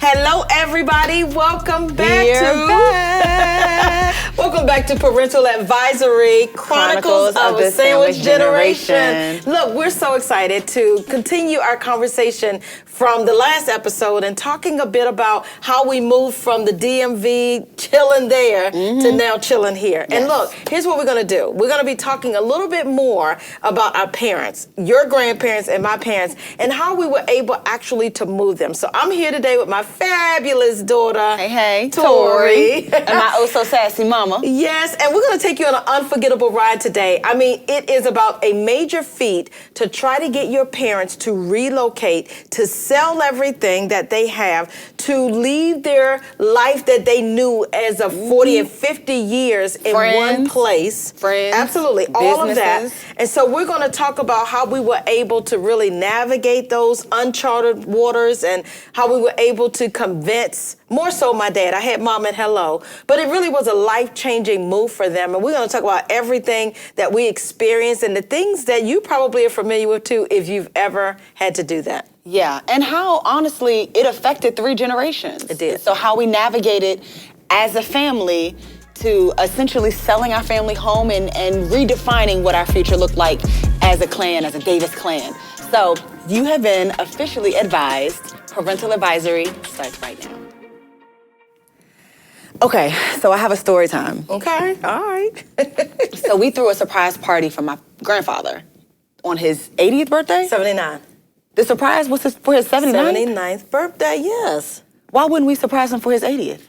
Hello, everybody. Welcome back to Parental Advisory, Chronicles of a Sandwich Generation. Look, we're so excited to continue our conversation from the last episode and talking a bit about how we moved from the DMV chilling there to now chilling here. Yes. And look, here's what we're going to do. We're going to be talking a little bit more about our parents, your grandparents and my parents, and how we were able actually to move them. So I'm here today with my fabulous daughter, hey, Tori, and my oh so sassy mama. Yes, and we're going to take you on an unforgettable ride today. I mean, it is about a major feat to try to get your parents to relocate, to sell everything that they have, to leave their life that they knew as of 40 and 50 years in one place. Friends. Absolutely, all of that. And so we're going to talk about how we were able to really navigate those uncharted waters and how we were able to convince, more so my dad. I had mom and hello, but it really was a life-changing move for them. And we're going to talk about everything that we experienced and the things that you probably are familiar with too if you've ever had to do that. Yeah, and how, honestly, it affected 3 generations. It did. So how we navigated as a family to essentially selling our family home and redefining what our future looked like as a clan, as a Davis clan. So you have been officially advised. Parental Advisory starts right now. Okay, so I have a story time. Okay, all right. So we threw a surprise party for my grandfather on his 80th birthday? 79. The surprise was for his 79th? 79th birthday, yes. Why wouldn't we surprise him for his 80th?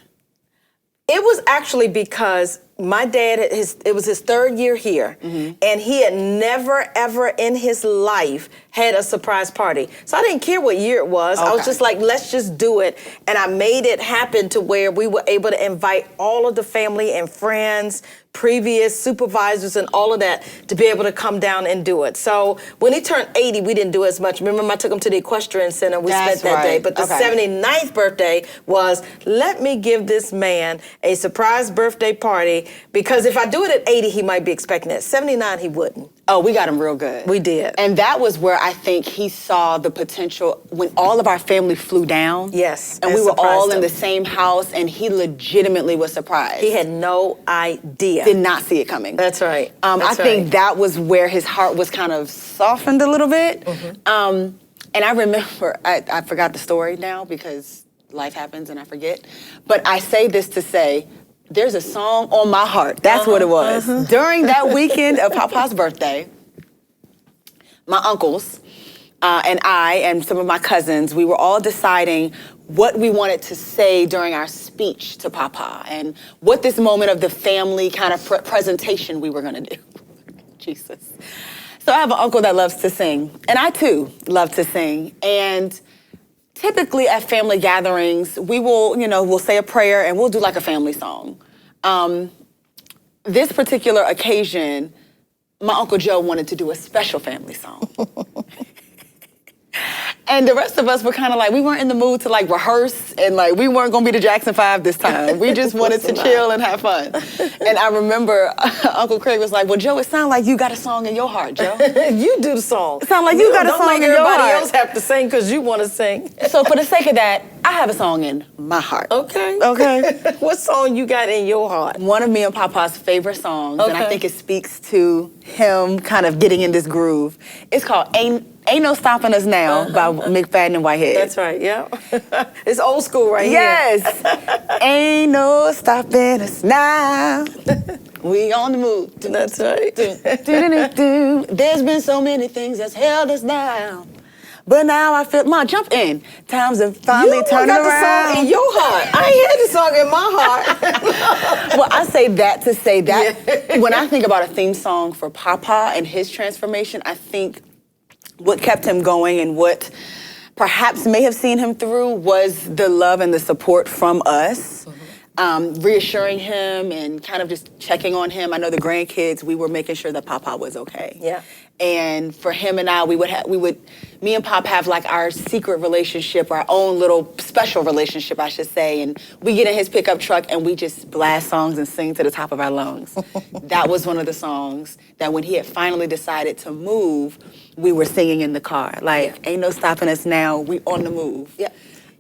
It was actually because my dad, it was his 3rd year here, and he had never, ever in his life had a surprise party. So I didn't care what year it was. Okay. I was just like, let's just do it. And I made it happen to where we were able to invite all of the family and friends, previous supervisors and all of that to be able to come down and do it. So when he turned 80, we didn't do as much. Remember, I took him to the equestrian center. We spent that day. But the 79th birthday was, let me give this man a surprise birthday party, because if I do it at 80, he might be expecting it. 79, he wouldn't. Oh, we got him real good. We did. And that was where I think he saw the potential when all of our family flew down. Yes. And we were all in the same house, and he legitimately was surprised. He had no idea. Did not see it coming. That's right. I think that was where his heart was kind of softened a little bit. And I remember, I forgot the story now because life happens and I forget. But I say this to say, there's a song on my heart. That's what it was. During that weekend of Papa's birthday, my uncles and I and some of my cousins, we were all deciding what we wanted to say during our speech to Papa and what this moment of the family kind of presentation we were going to do. Jesus. So I have an uncle that loves to sing, and I too love to sing. And typically at family gatherings, we will, we'll say a prayer and we'll do like a family song. This particular occasion, my Uncle Joe wanted to do a special family song. And the rest of us were kind of like, we weren't in the mood to like rehearse, and like we weren't gonna be the Jackson 5 this time. We just wanted to chill and have fun. And I remember Uncle Craig was like, well, Joe, it sounds like you got a song in your heart, Joe. You do the song. It sounds like you got a song in your heart. Everybody else have to sing because you want to sing. So for the sake of that, I have a song in my heart. Okay. Okay. What song you got in your heart? One of me and Papa's favorite songs, and I think it speaks to him kind of getting in this groove. It's called Ain't No Stopping Us Now by McFadden and Whitehead. That's right, yeah. It's old school right here. Yes. Ain't no stopping us now. We on the move. That's right. There's been so many things that's held us down. But now I feel, Mom, jump in. Times have finally turned around. You got the song in your heart. I ain't had the song in my heart. Well, I say that to say that when I think about a theme song for Papa and his transformation, I think what kept him going and what perhaps may have seen him through was the love and the support from us, reassuring him and kind of just checking on him. I know the grandkids, we were making sure that Papa was okay. Yeah. And for him and I, me and Pop have like our secret relationship, our own little special relationship, I should say. And we get in his pickup truck and we just blast songs and sing to the top of our lungs. That was one of the songs that when he had finally decided to move, we were singing in the car. Like, ain't no stopping us now, we on the move. Yeah.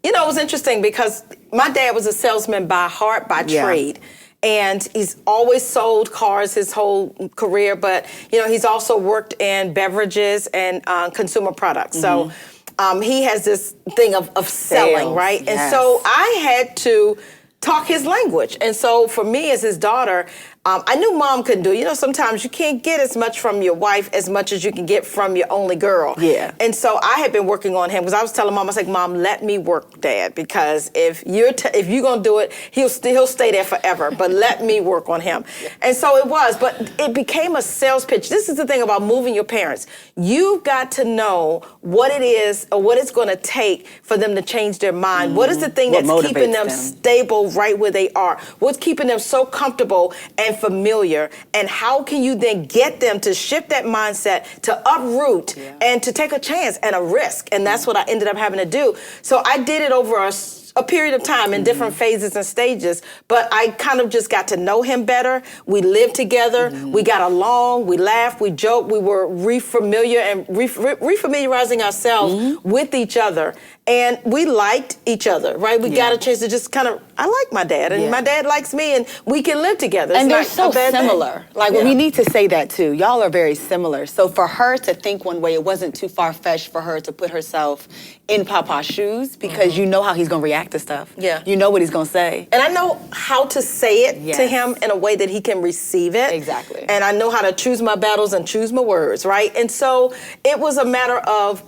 you know, it was interesting because my dad was a salesman by heart, by trade. And he's always sold cars his whole career, but, you know, he's also worked in beverages and consumer products. So he has this thing of selling, Sales, right? yes. And so I had to talk his language. And so for me as his daughter, I knew mom couldn't do it. You know, sometimes you can't get as much from your wife as much as you can get from your only girl. Yeah. And so I had been working on him because I was telling mom, I was like, Mom, let me work Dad, because if you're gonna do it, he'll stay there forever. But let me work on him. And so it was, but it became a sales pitch. This is the thing about moving your parents. You've got to know what it is or what it's going to take for them to change their mind. What is the thing that's keeping them stable right where they are? What's keeping them so comfortable and familiar, and how can you then get them to shift that mindset, to uproot and to take a chance and a risk? And that's what I ended up having to do. So I did it over a period of time in different phases and stages, but I kind of just got to know him better. We lived together, we got along, we laughed, we joked, we were refamiliarizing ourselves with each other. And we liked each other, right? We got a chance to just kind of, I like my dad, and my dad likes me, and we can live together. And they're so similar. Thing. Like, we need to say that too. Y'all are very similar. So for her to think one way, it wasn't too far-fetched for her to put herself in Papa's shoes, because you know how he's going to react to stuff. Yeah. You know what he's going to say. And I know how to say it to him in a way that he can receive it. Exactly. And I know how to choose my battles and choose my words, right? And so it was a matter of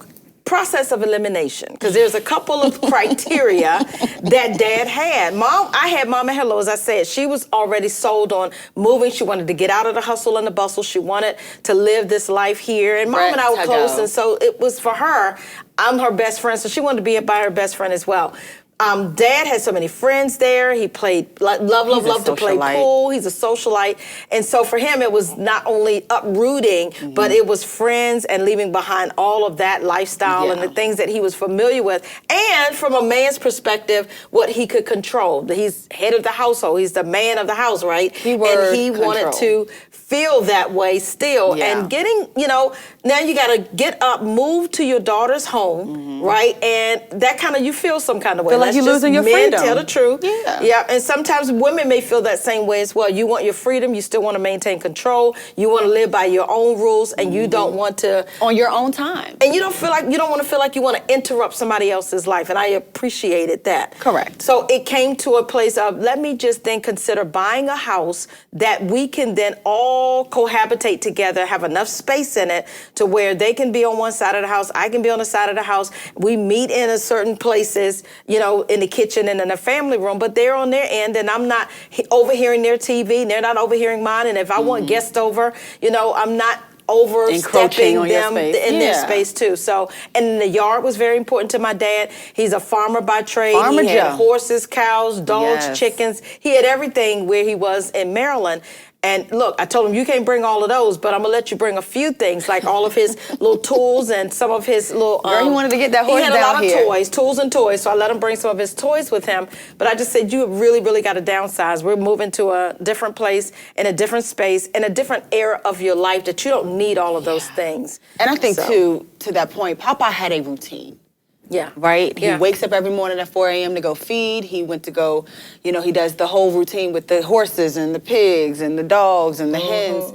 process of elimination, because there's a couple of criteria that Dad had. I had Mama Hello, as I said. She was already sold on moving. She wanted to get out of the hustle and the bustle. She wanted to live this life here. And Mom and I were close, and so it was for her. I'm her best friend, so she wanted to be by her best friend as well. Dad had so many friends there. He played, loved to play pool. He's a socialite. And so for him, it was not only uprooting, but it was friends and leaving behind all of that lifestyle and the things that he was familiar with. And from a man's perspective, what he could control. He's head of the household. He's the man of the house, right? And he wanted to feel that way still. And getting, you know, now you got to get up, move to your daughter's home, right? And that kind of, you feel some kind of way. Like you're losing your freedom. Tell the truth. Yeah, and sometimes women may feel that same way as well. You want your freedom, you still want to maintain control, you want to live by your own rules, and you don't want to on your own time. And you don't want to feel like you want to interrupt somebody else's life, and I appreciated that. Correct. So it came to a place of, let me just then consider buying a house that we can then all cohabitate together, have enough space in it to where they can be on one side of the house, I can be on the side of the house. We meet in a certain places, you know, in the kitchen and in the family room, but they're on their end, and I'm not overhearing their TV, and they're not overhearing mine. And if I want guests over, you know, I'm not overstepping them in their space too. So, and the yard was very important to my dad. He's a farmer by trade. He had horses, cows, dogs, chickens. He had everything where he was in Maryland. And look, I told him, you can't bring all of those, but I'm going to let you bring a few things, like all of his little tools and some of his little... Girl, he wanted to get that horse down here. He had a lot of toys, tools and toys, so I let him bring some of his toys with him. But I just said, you really, really got to downsize. We're moving to a different place, in a different space, in a different era of your life that you don't need all of those things. And I think, too, to that point, Papa had a routine. Yeah. Right? He wakes up every morning at 4 a.m. to go feed. He went to go, you know, he does the whole routine with the horses and the pigs and the dogs and the hens.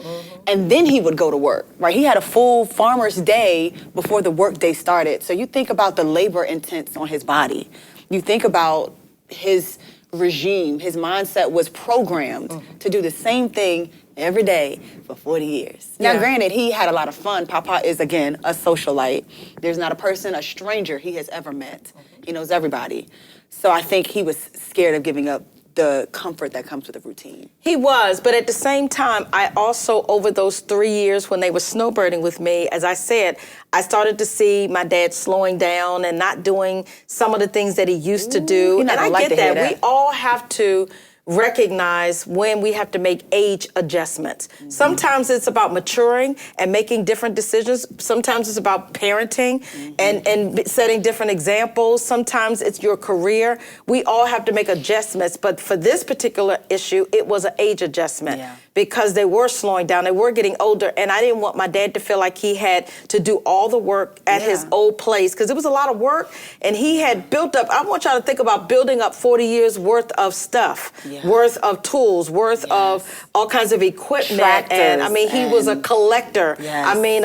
And then he would go to work, right? He had a full farmer's day before the work day started. So you think about the labor intense on his body. You think about his regime. His mindset was programmed to do the same thing every day for 40 years. Now, granted, he had a lot of fun. Papa is, again, a socialite. There's not a person, a stranger he has ever met. He knows everybody. So I think he was scared of giving up the comfort that comes with a routine. He was, but at the same time, I also, over those 3 years when they were snowbirding with me, as I said, I started to see my dad slowing down and not doing some of the things that he used to do. And I get that. We all have to recognize when we have to make age adjustments. Sometimes it's about maturing and making different decisions. Sometimes it's about parenting and setting different examples. Sometimes it's your career. We all have to make adjustments, but for this particular issue, it was an age adjustment. because they were slowing down. They were getting older, and I didn't want my dad to feel like he had to do all the work at his old place, because it was a lot of work, and he had built up, I want y'all to think about building up 40 years worth of stuff, worth of tools, worth of all kinds of equipment. Tractors, and I mean, he was a collector. I mean,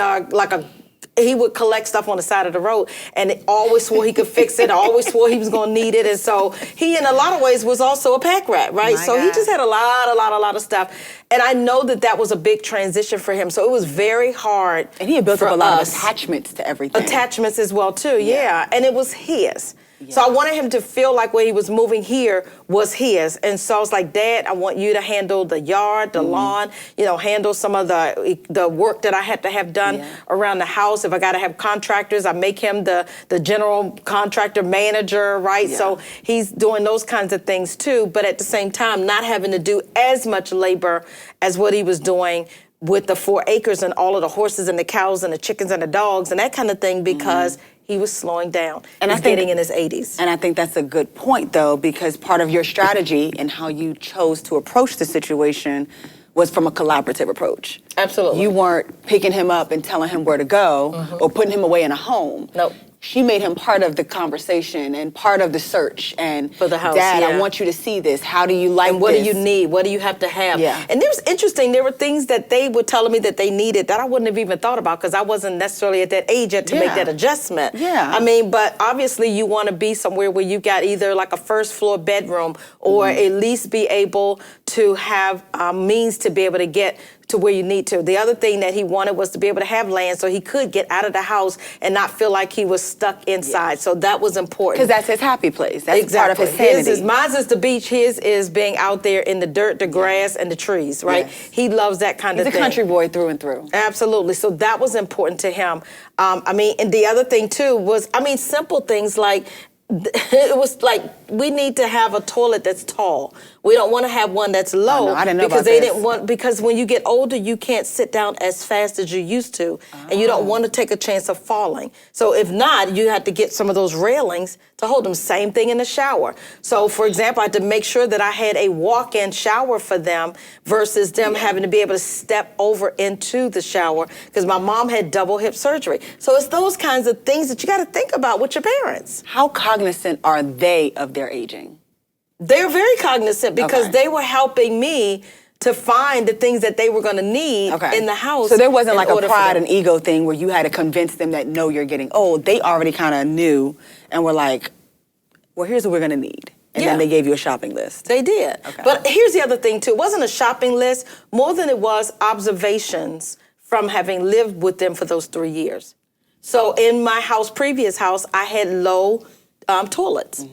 he would collect stuff on the side of the road, and always swore he could fix it, always swore he was going to need it. And so he, in a lot of ways, was also a pack rat, right? He just had a lot of stuff. And I know that was a big transition for him. So it was very hard. And he had built up a lot of attachments to everything. Attachments as well, too, and it was his. So I wanted him to feel like where he was moving here was his. And so I was like, Dad, I want you to handle the yard, the lawn, handle some of the work that I had to have done around the house. If I got to have contractors, I make him the general contractor manager, right? So he's doing those kinds of things too, but at the same time, not having to do as much labor as what he was doing with the 4 acres and all of the horses and the cows and the chickens and the dogs and that kind of thing, because he was slowing down. And he's getting in his 80s. And I think that's a good point, though, because part of your strategy and how you chose to approach the situation was from a collaborative approach. Absolutely. You weren't picking him up and telling him where to go or putting him away in a home. Nope. She made him part of the conversation and part of the search. And for the house, Dad, I want you to see this. How do you like and what this? do you need? What do you have to have? Yeah. And it was interesting. There were things that they were telling me that they needed that I wouldn't have even thought about, because I wasn't necessarily at that age yet to make that adjustment. I mean, but obviously you want to be somewhere where you got either like a first floor bedroom or at least be able to have means to be able to get to where you need to. The other thing that he wanted was to be able to have land so he could get out of the house and not feel like he was stuck inside. So that was important. Because that's his happy place. That's part of his sanity. Mine is the beach. His is being out there in the dirt, the grass, and the trees, right? He loves that kind of thing. He's a country boy through and through. Absolutely. So that was important to him. I mean, and the other thing too was, simple things like, it was like, we need to have a toilet that's tall. We don't want to have one that's low. I didn't know because about they this. didn't want, because when you get older, you can't sit down as fast as you used to, and you don't want to take a chance of falling. So if not, you have to get some of those railings to hold them. Same thing in the shower. So for example, I had to make sure that I had a walk-in shower for them versus them having to be able to step over into the shower, because my mom had double hip surgery. So it's those kinds of things that you got to think about with your parents. How cognizant are they of their aging? They're very cognizant, because they were helping me to find the things that they were going to need in the house. So there wasn't like a pride and ego thing where you had to convince them that, no, you're getting old. They already kind of knew and were like, well, here's what we're going to need. And then they gave you a shopping list. They did. But here's the other thing, too. It wasn't a shopping list more than it was observations from having lived with them for those 3 years. So in my previous house, I had low toilets.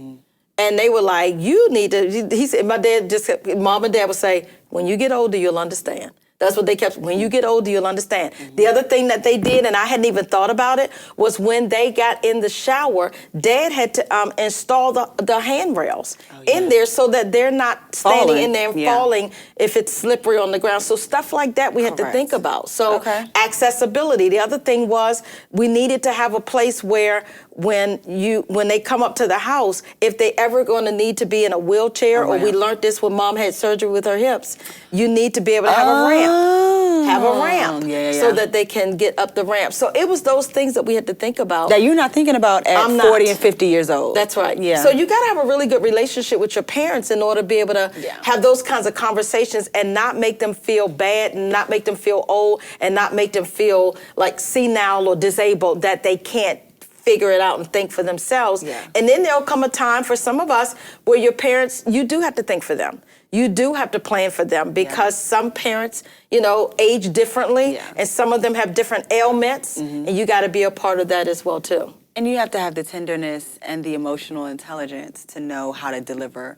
And they were like, you need to, he said, Mom and Dad would say, when you get older, you'll understand. That's what they kept, when you get older, you'll understand. The other thing that they did, and I hadn't even thought about it, was when they got in the shower, Dad had to install the handrails in there so that they're not standing in there and falling if it's slippery on the ground. So stuff like that we had to think about. So accessibility. The other thing was, we needed to have a place where when they come up to the house, if they ever going to need to be in a wheelchair, or we learned this when Mom had surgery with her hips, you need to be able to have a ramp. Have a ramp so that they can get up the ramp. So it was those things that we had to think about. That you're not thinking about at 40 and 50 years old. That's right. So you got to have a really good relationship with your parents in order to be able to have those kinds of conversations and not make them feel bad, and not make them feel old, and not make them feel like senile or disabled, that they can't figure it out and think for themselves. And then there'll come a time for some of us where your parents, you do have to think for them. You do have to plan for them, because some parents, age differently, and some of them have different ailments, and you got to be a part of that as well, too. And you have to have the tenderness and the emotional intelligence to know how to deliver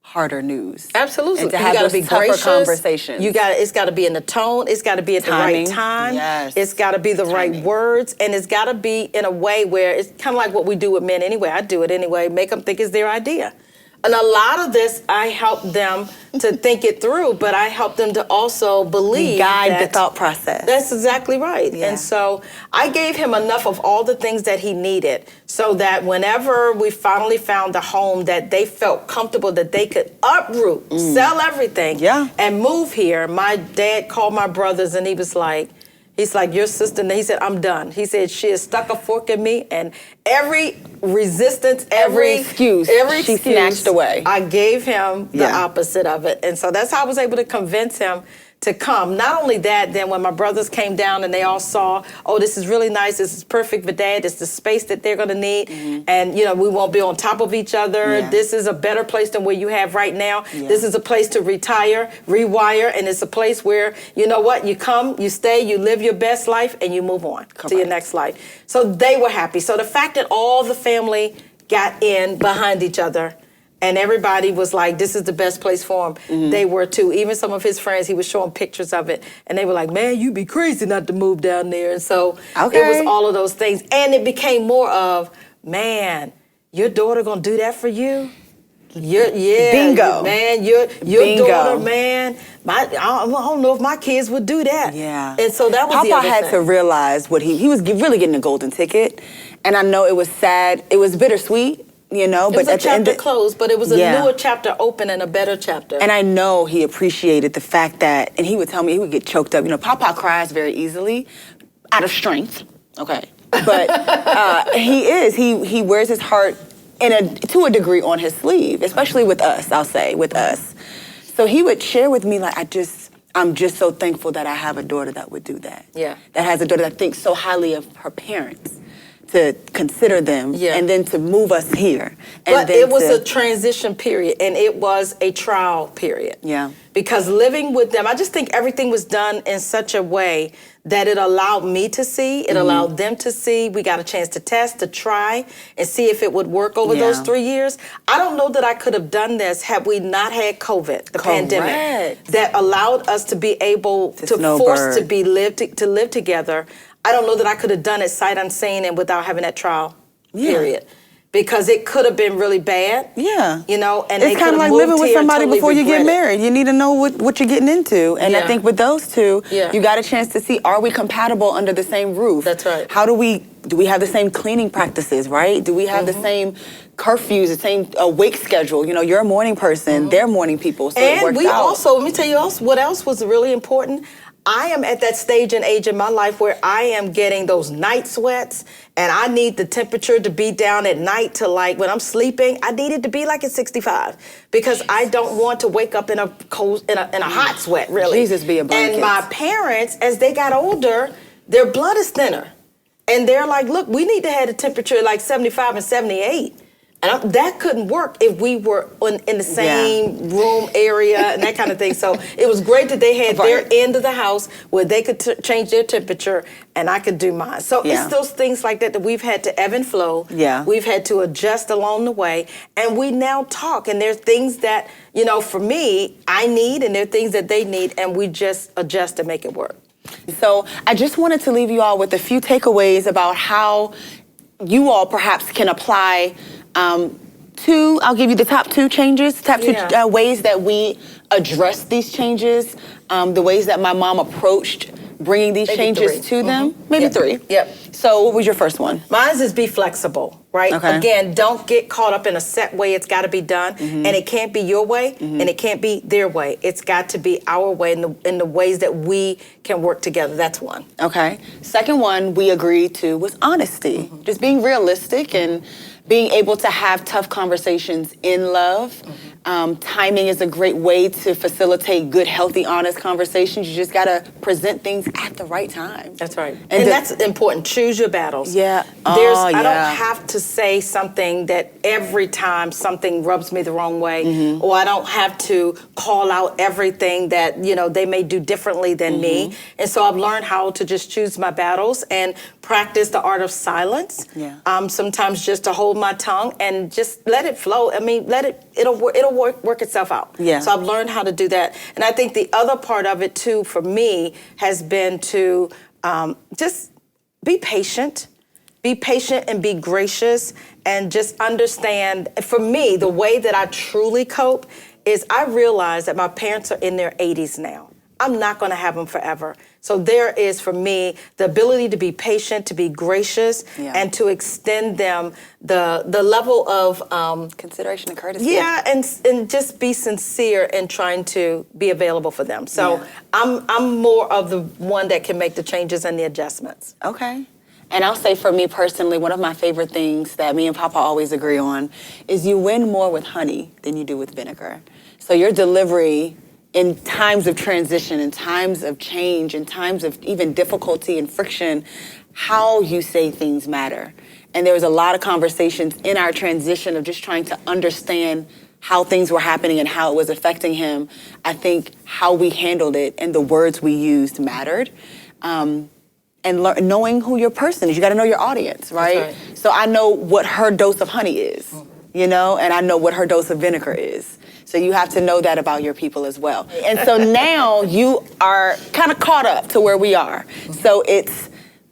harder news. Absolutely. And to have those tougher conversations. It's got to be in the tone. It's got to be at the right time. It's got to be the right words, and it's got to be in a way where it's kind of like what we do with men anyway. I do it anyway. Make them think it's their idea. And a lot of this, I helped them to think it through, but I helped them to also believe. Guide the thought process. That's exactly right. Yeah. And so I gave him enough of all the things that he needed so that whenever we finally found a home that they felt comfortable that they could uproot, sell everything, and move here, my dad called my brothers and he's like, your sister, and he said, I'm done. He said, she has stuck a fork in me, and every resistance, every excuse, she snatched away. I gave him the opposite of it. And so that's how I was able to convince him to come. Not only that, then when my brothers came down and they all saw, oh, this is really nice, this is perfect for Dad, it's the space that they're gonna need, and we won't be on top of each other. This is a better place than where you have right now. This is a place to retire, rewire, and it's a place where, you know what, you come, you stay, you live your best life, and you move on to your next life. So they were happy. So the fact that all the family got in behind each other, and everybody was like, this is the best place for him. They were too. Even some of his friends, he was showing pictures of it. And they were like, man, you'd be crazy not to move down there. And so it was all of those things. And it became more of, man, your daughter gonna do that for you? Bingo. Man, your daughter, man, I don't know if my kids would do that. Yeah. And so that was Papa the other had thing. to realize what he was really getting a golden ticket. And I know it was sad. It was bittersweet. But it was a chapter closed, but it was a newer chapter open and a better chapter. And I know he appreciated the fact that, and he would tell me he would get choked up. Papa cries very easily, out of strength. Okay, but he wears his heart to a degree on his sleeve, especially with us. I'll say with us. So he would share with me like, I'm just so thankful that I have a daughter that would do that. Yeah, that has a daughter that thinks so highly of her parents, to consider them, and then to move us here. But it was a transition period, and it was a trial period. Yeah. Because living with them, I just think everything was done in such a way that it allowed me to see, it allowed them to see. We got a chance to test, to try, and see if it would work over those 3 years. I don't know that I could have done this had we not had COVID, the pandemic, that allowed us to be able to force to live together. I don't know that I could have done it sight unseen and without having that trial period. Because it could have been really bad. Yeah. And it's kind of like living with somebody before you get married. You need to know what you're getting into. And I think with those two, you got a chance to see, are we compatible under the same roof? That's right. How do we have the same cleaning practices, right? Do we have the same curfews, the same wake schedule? You're a morning person, they're morning people, so it works out. Also, let me tell you what else was really important. I am at that stage and age in my life where I am getting those night sweats, and I need the temperature to be down at night to, like, when I'm sleeping, I need it to be like at 65 because I don't want to wake up in a hot sweat, really. Jesus be a blanket. And my parents, as they got older, their blood is thinner. And they're like, look, we need to have a temperature like 75 and 78. And that couldn't work if we were in the same room area and that kind of thing. So it was great that they had their end of the house where they could change their temperature and I could do mine. So it's those things like that we've had to ebb and flow. Yeah. We've had to adjust along the way. And we now talk. And there are things that, for me, I need, and there are things that they need. And we just adjust to make it work. So I just wanted to leave you all with a few takeaways about how you all perhaps can apply I'll give you the top two changes, top two ways that we address these changes, the ways that my mom approached bringing these changes to them. Maybe three. Yep. So what was your first one? Mine is be flexible, right? Okay. Again, don't get caught up in a set way it's got to be done. And it can't be your way, and it can't be their way. It's got to be our way in the ways that we can work together. That's one. Okay. Second one we agreed to was honesty. Just being realistic and being able to have tough conversations in love. Timing is a great way to facilitate good, healthy, honest conversations. You just got to present things at the right time. That's right. And that's important. Choose your battles. Yeah. I don't have to say something that every time something rubs me the wrong way, or I don't have to call out everything that, they may do differently than me. And so I've learned how to just choose my battles and practice the art of silence. Yeah. Sometimes just to hold my tongue and just let it flow. I mean, it'll work itself out. Yeah. So I've learned how to do that. And I think the other part of it too, for me, has been to just be patient be patient and be gracious, and just understand. For me, the way that I truly cope is I realize that my parents are in their 80s now. I'm not going to have them forever. So there is, for me, the ability to be patient, to be gracious, and to extend them the level of consideration and courtesy. Yeah, and just be sincere in trying to be available for them. So I'm more of the one that can make the changes and the adjustments. Okay. And I'll say for me personally, one of my favorite things that me and Papa always agree on is you win more with honey than you do with vinegar. So your delivery in times of transition, in times of change, in times of even difficulty and friction, how you say things matter. And there was a lot of conversations in our transition of just trying to understand how things were happening and how it was affecting him. I think how we handled it and the words we used mattered. And knowing who your person is. You got to know your audience, right? That's right? So I know what her dose of honey is, you know, and I know what her dose of vinegar is. So you have to know that about your people as well. And so now you are kind of caught up to where we are. So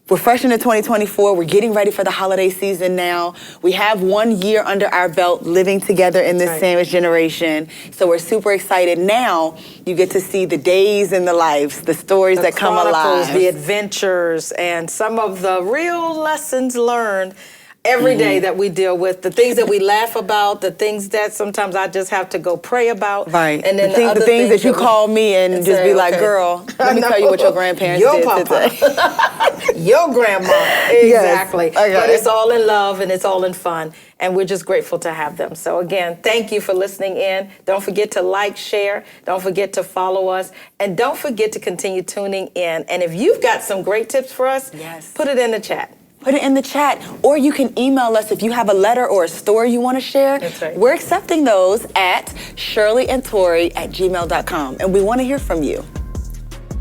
we're fresh into 2024. We're getting ready for the holiday season now. We have 1 year under our belt living together in this sandwich generation. So we're super excited. Now you get to see the days in the lives, the stories that come alive. The adventures, and some of the real lessons learned every day that we deal with, the things that we laugh about, the things that sometimes I just have to go pray about. Right. And then the things that you call me and just be like, girl, let me tell you what your grandparents did today. Your grandma. Exactly. Yes. Okay. But it's all in love and it's all in fun. And we're just grateful to have them. So again, thank you for listening in. Don't forget to like, share. Don't forget to follow us. And don't forget to continue tuning in. And if you've got some great tips for us, put it in the chat. Put it in the chat, or you can email us if you have a letter or a story you want to share. That's right. We're accepting those at shirleyandtori@gmail.com, and we want to hear from you.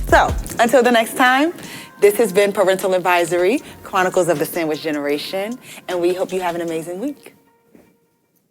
So, until the next time, this has been Parental Advisory, Chronicles of the Sandwich Generation, and we hope you have an amazing week.